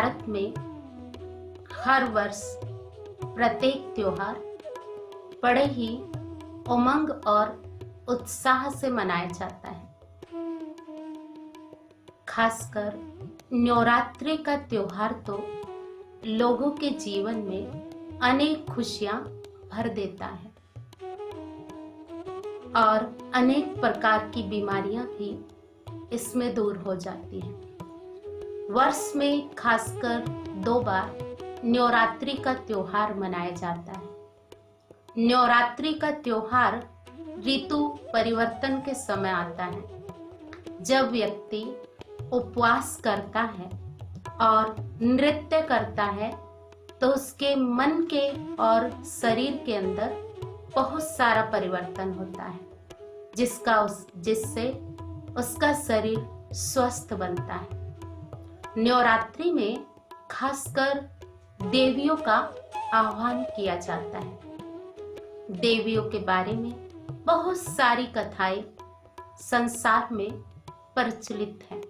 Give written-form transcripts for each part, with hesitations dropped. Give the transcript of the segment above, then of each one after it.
भारत में हर वर्ष प्रत्येक त्योहार बड़े ही उमंग और उत्साह से मनाया जाता है। खासकर नवरात्रि का त्योहार तो लोगों के जीवन में अनेक खुशियां भर देता है और अनेक प्रकार की बीमारियां भी इसमें दूर हो जाती हैं। वर्ष में खासकर 2 बार नवरात्रि का त्योहार मनाया जाता है। नवरात्रि का त्योहार ऋतु परिवर्तन के समय आता है, जब व्यक्ति उपवास करता है और नृत्य करता है तो उसके मन के और शरीर के अंदर बहुत सारा परिवर्तन होता है, जिससे उसका शरीर स्वस्थ बनता है। नवरात्रि में खासकर देवियों का आह्वान किया जाता है। देवियों के बारे में बहुत सारी कथाएं संसार में प्रचलित हैं।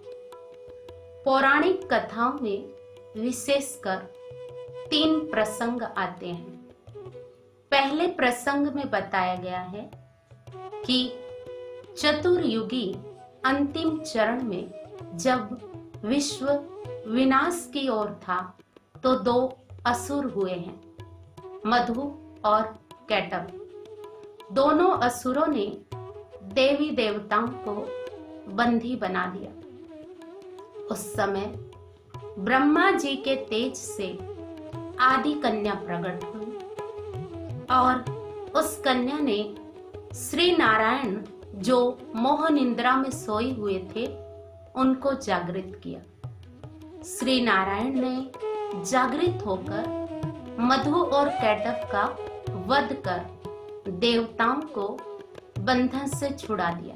पौराणिक कथाओं में विशेषकर 3 प्रसंग आते हैं। पहले प्रसंग में बताया गया है कि चतुर्युगी अंतिम चरण में जब विश्व विनाश की ओर था तो 2 असुर हुए हैं, मधु और कैटभ। दोनों असुरों ने देवी देवताओं को बंदी बना दिया। उस समय ब्रह्मा जी के तेज से आदि कन्या प्रकट हुई और उस कन्या ने श्री नारायण जो मोह निद्रा में सोए हुए थे उनको जागृत किया। श्री नारायण ने जागृत होकर मधु और कैटभ का वध कर देवताओं को बंधन से छुड़ा दिया।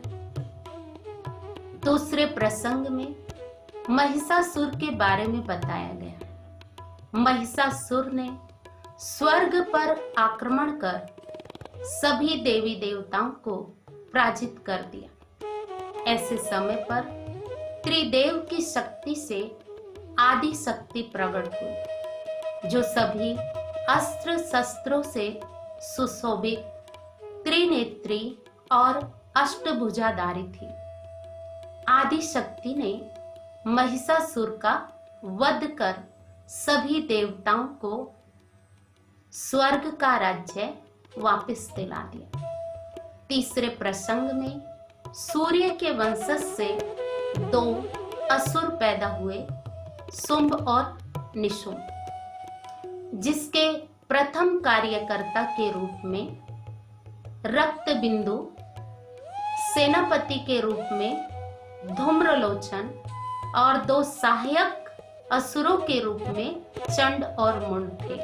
दूसरे प्रसंग में महिषासुर के बारे में बताया गया। महिषासुर ने स्वर्ग पर आक्रमण कर सभी देवी देवताओं को पराजित कर दिया। ऐसे समय पर त्रिदेव की शक्ति से आदि शक्ति प्रकट हुई, जो सभी अस्त्र शस्त्रों से सुशोभित, त्रिनेत्री और अष्टभुजाधारी थी। आदि शक्ति ने महिषासुर का वध कर सभी देवताओं को स्वर्ग का राज्य वापस दिला दिया। तीसरे प्रसंग में सूर्य के वंशज से 2 असुर पैदा हुए, शुंभ और निशुंभ, जिसके प्रथम कार्यकर्ता के रूप में रक्त बिंदु, सेनापति के रूप में धूम्रलोचन और 2 सहायक असुरों के रूप में चंड और मुंड थे।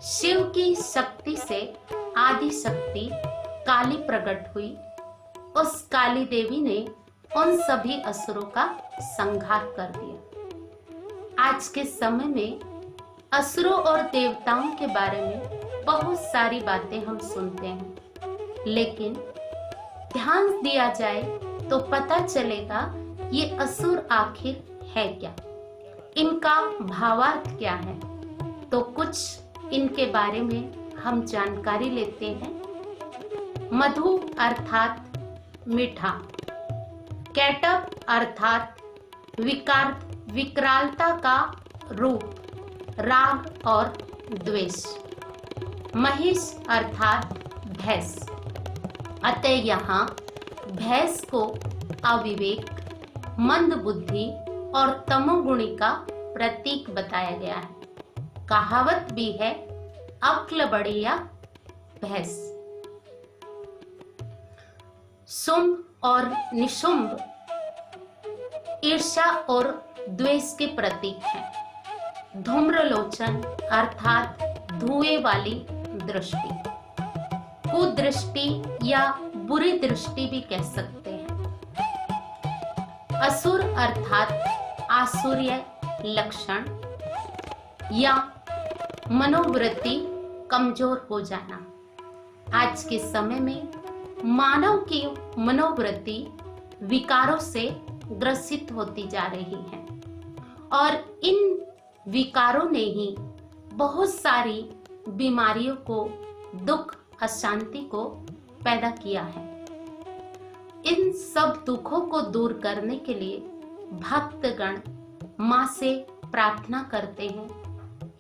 शिव की शक्ति से आदि शक्ति काली प्रकट हुई। उस काली देवी ने उन सभी असुरों का संहार कर दिया। आज के समय में असुरों और देवताओं के बारे में बहुत सारी बातें हम सुनते हैं, लेकिन ध्यान दिया जाए तो पता चलेगा ये असुर आखिर है क्या, इनका भावार्थ क्या है। तो कुछ इनके बारे में हम जानकारी लेते हैं। मधु अर्थात मीठा, कैटभ अर्थात विकरालता का रूप, राग और द्वेष, महिष अर्थात भैंस। अतः यहाँ भैंस को अविवेक, मंद बुद्धि और तमोगुणी का प्रतीक बताया गया है। कहावत भी है, अक्ल बढ़िया भैंस। शुंभ और निशुंभ ईर्ष्या और द्वेष के प्रतीक हैं। धूम्रलोचन अर्थात धुएं वाली दृष्टि, कुदृष्टि या बुरी दृष्टि भी कह सकते हैं। असुर अर्थात आसुर्य लक्षण या मनोवृत्ति कमजोर हो जाना। आज के समय में मानव की मनोवृत्ति विकारों से ग्रसित होती जा रही है और इन विकारों ने ही बहुत सारी बीमारियों को, दुख, अशांति को पैदा किया है। इन सब दुखों को दूर करने के लिए भक्तगण माँ से प्रार्थना करते हैं,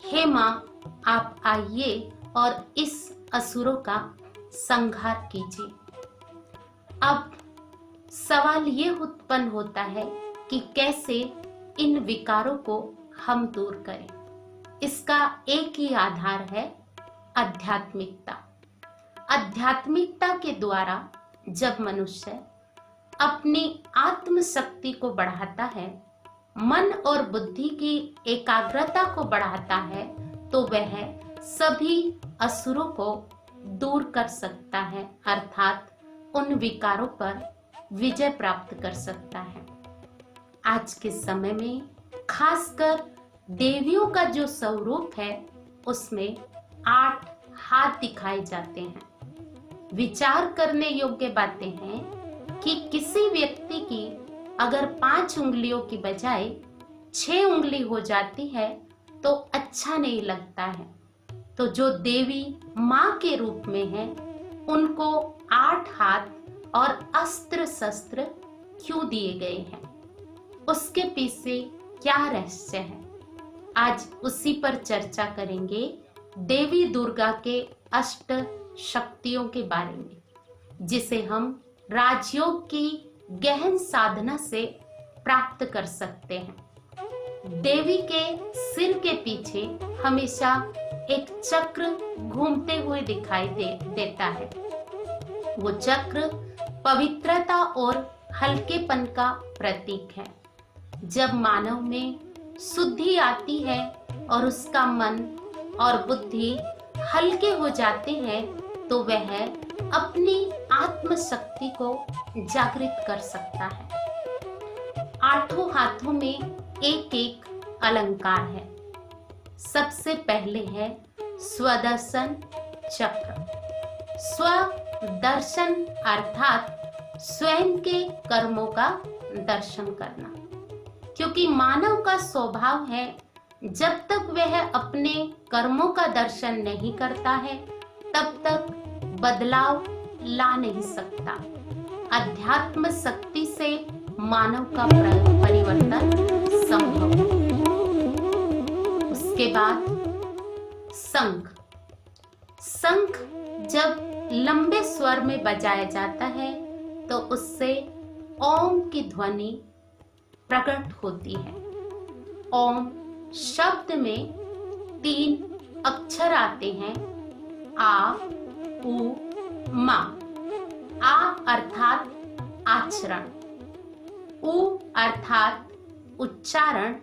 हे माँ, आप आइए और इस असुरों का संहार कीजिए। अब सवाल ये उत्पन्न होता है कि कैसे इन विकारों को हम दूर करें। इसका एक ही आधार है, आध्यात्मिकता। आध्यात्मिकता के द्वारा जब मनुष्य अपनी आत्म शक्ति को बढ़ाता है, मन और बुद्धि की एकाग्रता को बढ़ाता है, तो वह सभी असुरों को दूर कर सकता है, अर्थात उन विकारों पर विजय प्राप्त कर सकता है। आज के समय में खासकर देवियों का जो स्वरूप है, उसमें 8 हाथ दिखाए जाते हैं। विचार करने योग्य बातें हैं कि किसी व्यक्ति की अगर 5 उंगलियों की बजाय 6 उंगली हो जाती है तो अच्छा नहीं लगता है। तो जो देवी माँ के रूप में है, उनको 8 हाथ और अस्त्र शस्त्र क्यों दिए गए हैं, उसके पीछे क्या रहस्य है, आज उसी पर चर्चा करेंगे। देवी दुर्गा के अष्ट शक्तियों के बारे में, जिसे हम राजयोग की गहन साधना से प्राप्त कर सकते हैं। देवी के सिर के पीछे हमेशा एक चक्र घूमते हुए दिखाई देता है। वो चक्र पवित्रता और हल्केपन का प्रतीक है। जब मानव में शुद्धि आती है और उसका मन और बुद्धि हल्के हो जाते हैं, तो वह अपनी आत्म शक्ति को जागृत कर सकता है। 8 हाथों में एक एक अलंकार है। सबसे पहले है स्वदर्शन चक्र। स्वदर्शन अर्थात स्वयं के कर्मों का दर्शन करना, क्योंकि मानव का स्वभाव है, जब तक वह अपने कर्मों का दर्शन नहीं करता है, तब तक बदलाव ला नहीं सकता। अध्यात्म शक्ति से मानव का परिवर्तन संभव है। उसके बाद शंख। शंख जब लंबे स्वर में बजाया जाता है तो उससे ओम की ध्वनि प्रकट होती है। ओम शब्द में 3 अक्षर आते हैं, आ, उ, मा। आ अर्थात आचरण, उ अर्थात उच्चारण,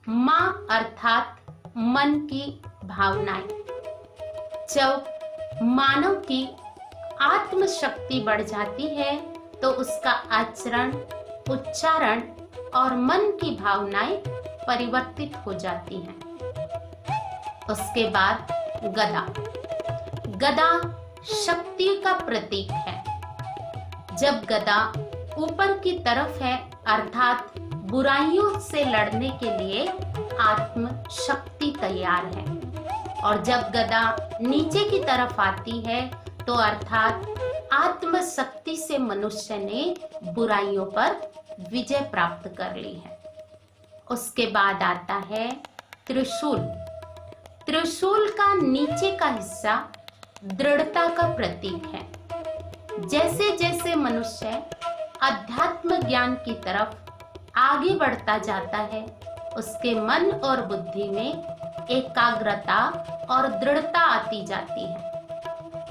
मा अर्थात मन की भावनाएं। जब मानव की आत्म शक्ति बढ़ जाती है तो उसका आचरण, उच्चारण और मन की भावनाएं परिवर्तित हो जाती हैं। उसके बाद गदा। गदा शक्ति का प्रतीक है। जब गदा ऊपर की तरफ है, अर्थात बुराइयों से लड़ने के लिए आत्म शक्ति तैयार है, और जब गदा नीचे की तरफ आती है तो अर्थात आत्म शक्ति से मनुष्य ने बुराइयों पर विजय प्राप्त कर ली है। उसके बाद आता है त्रिशूल। त्रिशूल का नीचे का हिस्सा दृढ़ता का प्रतीक है। जैसे जैसे मनुष्य अध्यात्म ज्ञान की तरफ आगे बढ़ता जाता है, उसके मन और बुद्धि में एकाग्रता और दृढ़ता आती जाती है।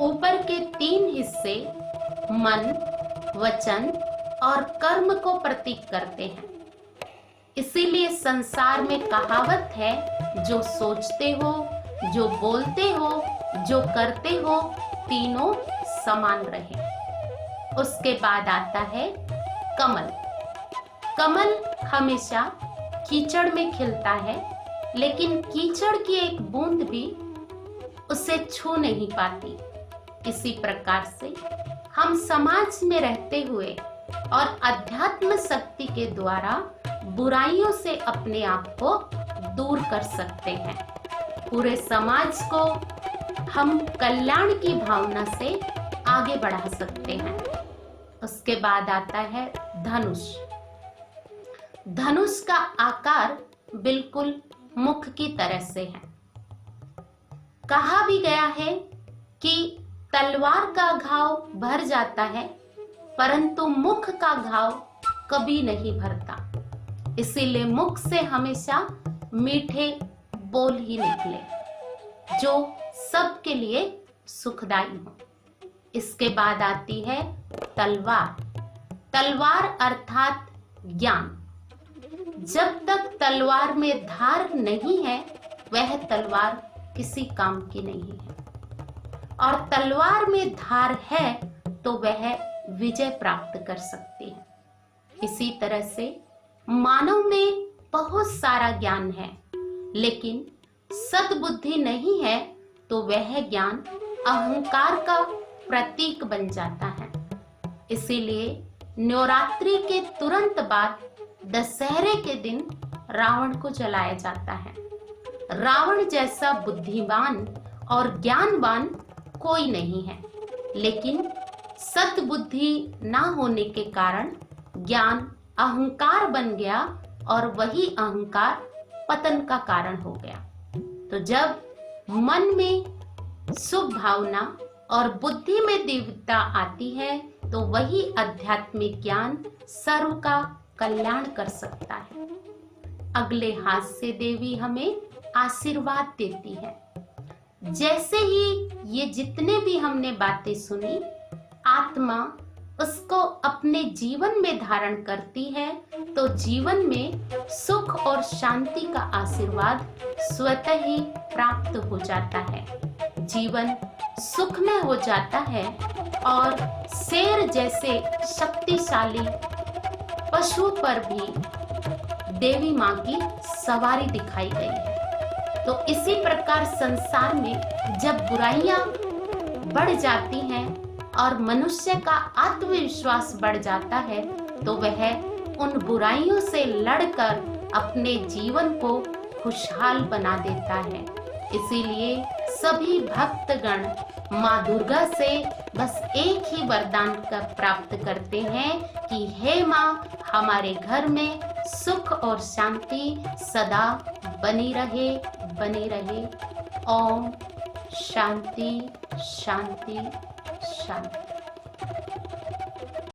ऊपर के 3 हिस्से मन, वचन और कर्म को प्रतीक करते हैं। इसीलिए संसार में कहावत है, जो सोचते हो, जो बोलते हो, जो करते हो, तीनों समान रहे। उसके बाद आता है कमल। कमल हमेशा कीचड़ में खिलता है, लेकिन कीचड़ की एक बूंद भी उसे छू नहीं पाती। इसी प्रकार से हम समाज में रहते हुए और अध्यात्म शक्ति के द्वारा बुराइयों से अपने आप को दूर कर सकते हैं। पूरे समाज को हम कल्याण की भावना से आगे बढ़ा सकते हैं। उसके बाद आता है धनुष। धनुष का आकार बिल्कुल मुख की तरह से है। कहा भी गया है कि तलवार का घाव भर जाता है, परंतु मुख का घाव कभी नहीं भरता। इसीलिए मुख से हमेशा मीठे बोल ही निकले, जो सबके लिए सुखदाई हो। इसके बाद आती है तलवार। तलवार अर्थात ज्ञान। जब तक तलवार में धार नहीं है, वह तलवार किसी काम की नहीं है, और तलवार में धार है तो वह विजय प्राप्त कर सकती है। इसी तरह से मानव में बहुत सारा ज्ञान है, लेकिन सद्बुद्धि नहीं है तो वह ज्ञान अहंकार का प्रतीक बन जाता है। इसीलिए नवरात्रि के तुरंत बाद दशहरे के दिन रावण को जलाया जाता है। रावण जैसा बुद्धिमान और ज्ञानवान कोई नहीं है, लेकिन सद्बुद्धि ना होने के कारण ज्ञान अहंकार बन गया और वही अहंकार पतन का कारण हो गया। तो जब मन में शुभ भावना और बुद्धि में दिव्यता आती है तो वही आध्यात्मिक ज्ञान सर्व का कल्याण कर सकता है। अगले हाथ से देवी हमें आशीर्वाद देती है। जैसे ही ये जितने भी हमने बातें सुनी, आत्मा उसको अपने जीवन में धारण करती है तो जीवन में सुख और शांति का आशीर्वाद स्वतः ही प्राप्त हो जाता है। जीवन सुखमय हो जाता है और शेर जैसे शक्तिशाली पशु पर भी देवी माँ की सवारी दिखाई गई है। तो इसी प्रकार संसार में जब बुराइयां बढ़ जाती हैं और मनुष्य का आत्मविश्वास बढ़ जाता है तो वह उन बुराइयों से लड़कर अपने जीवन को खुशहाल बना देता है। इसीलिए सभी भक्तगण माँ दुर्गा से बस एक ही वरदान प्राप्त करते हैं कि हे माँ, हमारे घर में सुख और शांति सदा बनी रहे, बनी रहे। ओम शांति शांति शांति।